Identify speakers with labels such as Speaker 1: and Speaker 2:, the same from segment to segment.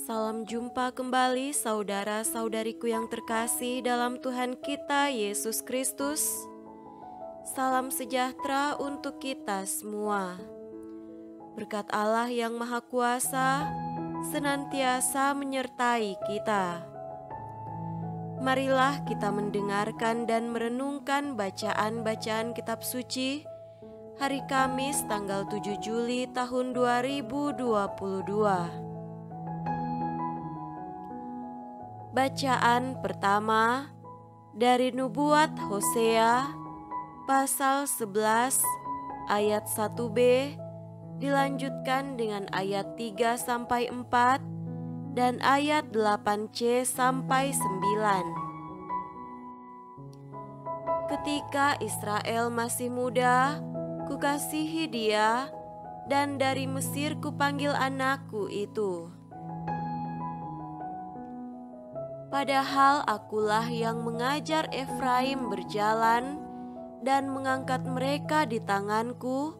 Speaker 1: Salam jumpa kembali saudara-saudariku yang terkasih dalam Tuhan kita Yesus Kristus. Salam sejahtera untuk kita semua. Berkat Allah yang Maha Kuasa senantiasa menyertai kita. Marilah kita mendengarkan dan merenungkan bacaan-bacaan kitab suci hari Kamis tanggal 7 Juli tahun 2022. Bacaan pertama dari Nubuat Hosea pasal 11 ayat 1b dilanjutkan dengan ayat 3-4 dan ayat 8c sampai 9. Ketika Israel masih muda, kukasihi dia, dan dari Mesir kupanggil anakku itu. Padahal akulah yang mengajar Efraim berjalan dan mengangkat mereka di tanganku,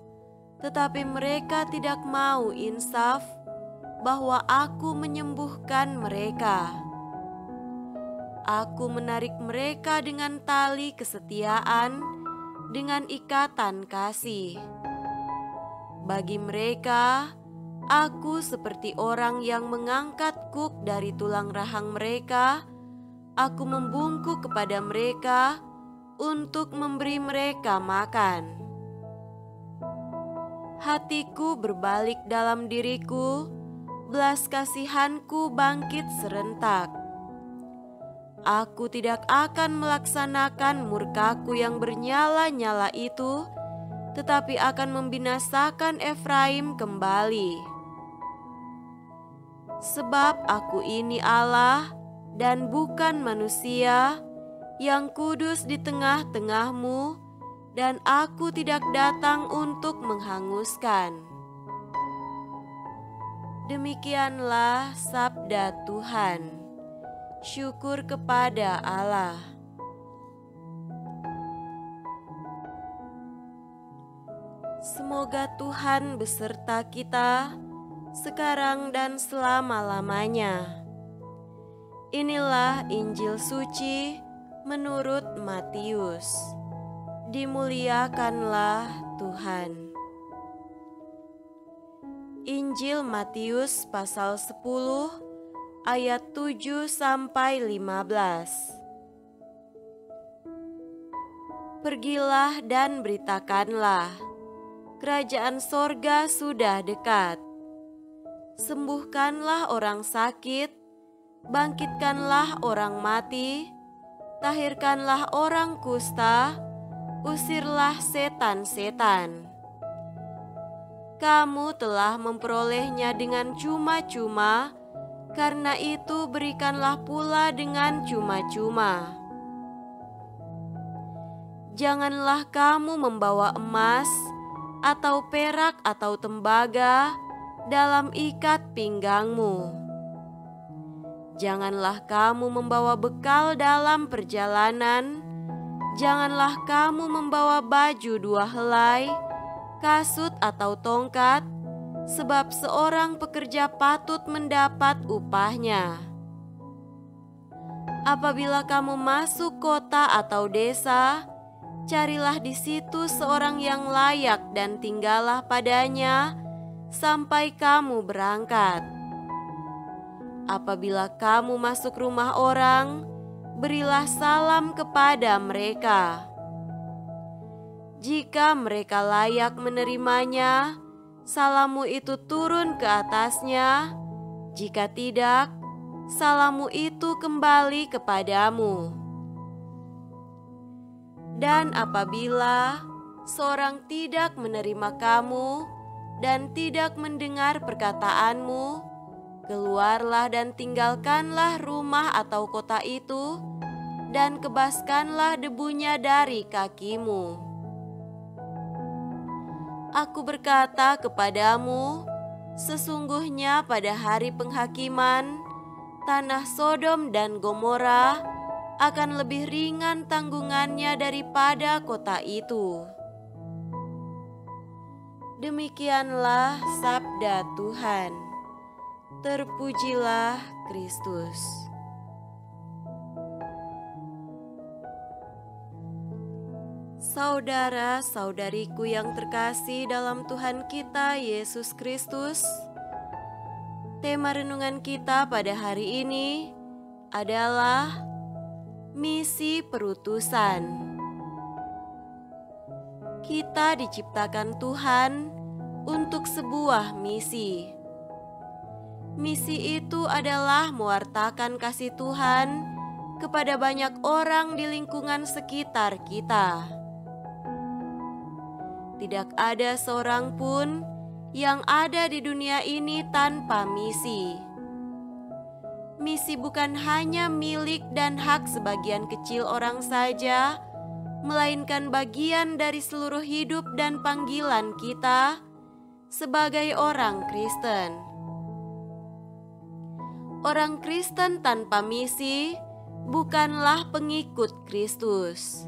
Speaker 1: tetapi mereka tidak mau insaf bahwa aku menyembuhkan mereka. Aku menarik mereka dengan tali kesetiaan, dengan ikatan kasih. Bagi mereka, aku seperti orang yang mengangkat kuk dari tulang rahang mereka. Aku membungkuk kepada mereka untuk memberi mereka makan. Hatiku berbalik dalam diriku, belas kasihanku bangkit serentak. Aku tidak akan melaksanakan murkaku yang bernyala-nyala itu, tetapi akan membinasakan Efraim kembali. Sebab aku ini Allah dan bukan manusia, yang kudus di tengah-tengahmu, dan aku tidak datang untuk menghanguskan. Demikianlah sabda Tuhan. Syukur kepada Allah. Semoga Tuhan beserta kita sekarang dan selama-lamanya. Inilah Injil suci menurut Matius. Dimuliakanlah Tuhan. Injil Matius pasal 10 ayat 7-15. Pergilah dan beritakanlah, kerajaan sorga sudah dekat. Sembuhkanlah orang sakit, bangkitkanlah orang mati, tahirkanlah orang kusta, usirlah setan-setan. Kamu telah memperolehnya dengan cuma-cuma, karena itu berikanlah pula dengan cuma-cuma. Janganlah kamu membawa emas, atau perak atau tembaga dalam ikat pinggangmu. Janganlah kamu membawa bekal dalam perjalanan. Janganlah kamu membawa baju 2 helai, kasut atau tongkat, sebab seorang pekerja patut mendapat upahnya. Apabila kamu masuk kota atau desa, carilah di situ seorang yang layak dan tinggallah padanya sampai kamu berangkat. Apabila kamu masuk rumah orang, berilah salam kepada mereka. Jika mereka layak menerimanya, salammu itu turun ke atasnya. Jika tidak, salammu itu kembali kepadamu. Dan apabila seorang tidak menerima kamu dan tidak mendengar perkataanmu, keluarlah dan tinggalkanlah rumah atau kota itu, dan kebaskanlah debunya dari kakimu. Aku berkata kepadamu, sesungguhnya pada hari penghakiman, tanah Sodom dan Gomora akan lebih ringan tanggungannya daripada kota itu. Demikianlah sabda Tuhan. Terpujilah Kristus. Saudara-saudariku yang terkasih dalam Tuhan kita Yesus Kristus, tema renungan kita pada hari ini adalah misi perutusan. Kita diciptakan Tuhan untuk sebuah misi. Misi itu adalah mewartakan kasih Tuhan kepada banyak orang di lingkungan sekitar kita. Tidak ada seorang pun yang ada di dunia ini tanpa misi. Misi bukan hanya milik dan hak sebagian kecil orang saja, melainkan bagian dari seluruh hidup dan panggilan kita sebagai orang Kristen. Orang Kristen tanpa misi bukanlah pengikut Kristus.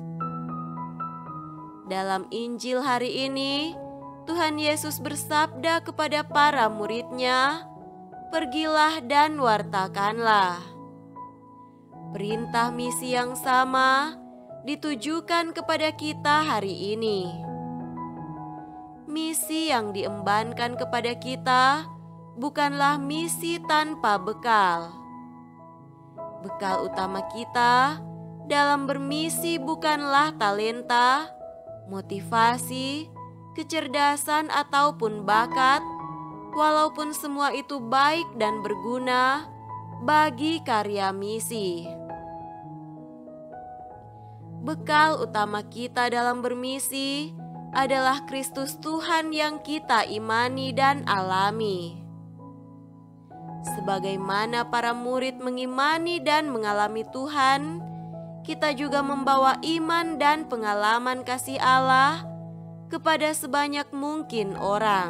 Speaker 1: Dalam Injil hari ini, Tuhan Yesus bersabda kepada para murid-Nya, "Pergilah dan wartakanlah." Perintah misi yang sama ditujukan kepada kita hari ini. Misi yang diembankan kepada kita bukanlah misi tanpa bekal. Bekal utama kita dalam bermisi bukanlah talenta, motivasi, kecerdasan ataupun bakat, walaupun semua itu baik dan berguna bagi karya misi. Bekal utama kita dalam bermisi adalah Kristus Tuhan yang kita imani dan alami. Sebagaimana para murid mengimani dan mengalami Tuhan, kita juga membawa iman dan pengalaman kasih Allah kepada sebanyak mungkin orang.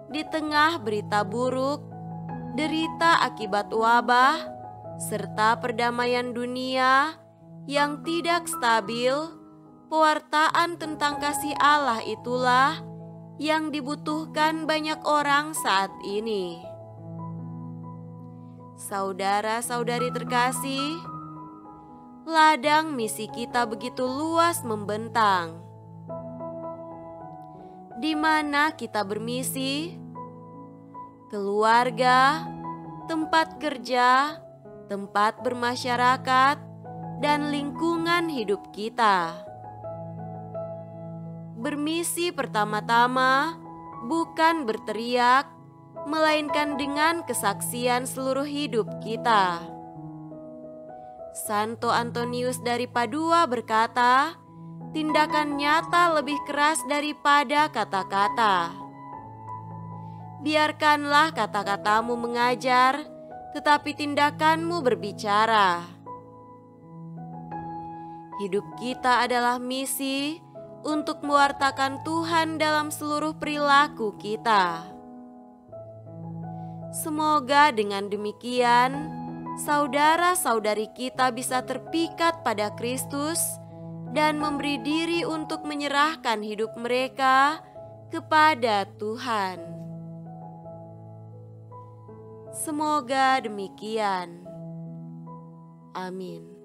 Speaker 1: Di tengah berita buruk, derita akibat wabah, serta perdamaian dunia yang tidak stabil, pewartaan tentang kasih Allah itulah yang dibutuhkan banyak orang saat ini. Saudara-saudari terkasih, ladang misi kita begitu luas membentang. Di mana kita bermisi? Keluarga, tempat kerja, tempat bermasyarakat, dan lingkungan hidup kita. Bermisi pertama-tama bukan berteriak, melainkan dengan kesaksian seluruh hidup kita. Santo Antonius dari Padua berkata, tindakan nyata lebih keras daripada kata-kata. Biarkanlah kata-katamu mengajar, tetapi tindakanmu berbicara. Hidup kita adalah misi untuk mewartakan Tuhan dalam seluruh perilaku kita. Semoga dengan demikian, saudara-saudari kita bisa terpikat pada Kristus dan memberi diri untuk menyerahkan hidup mereka kepada Tuhan. Semoga demikian. Amin.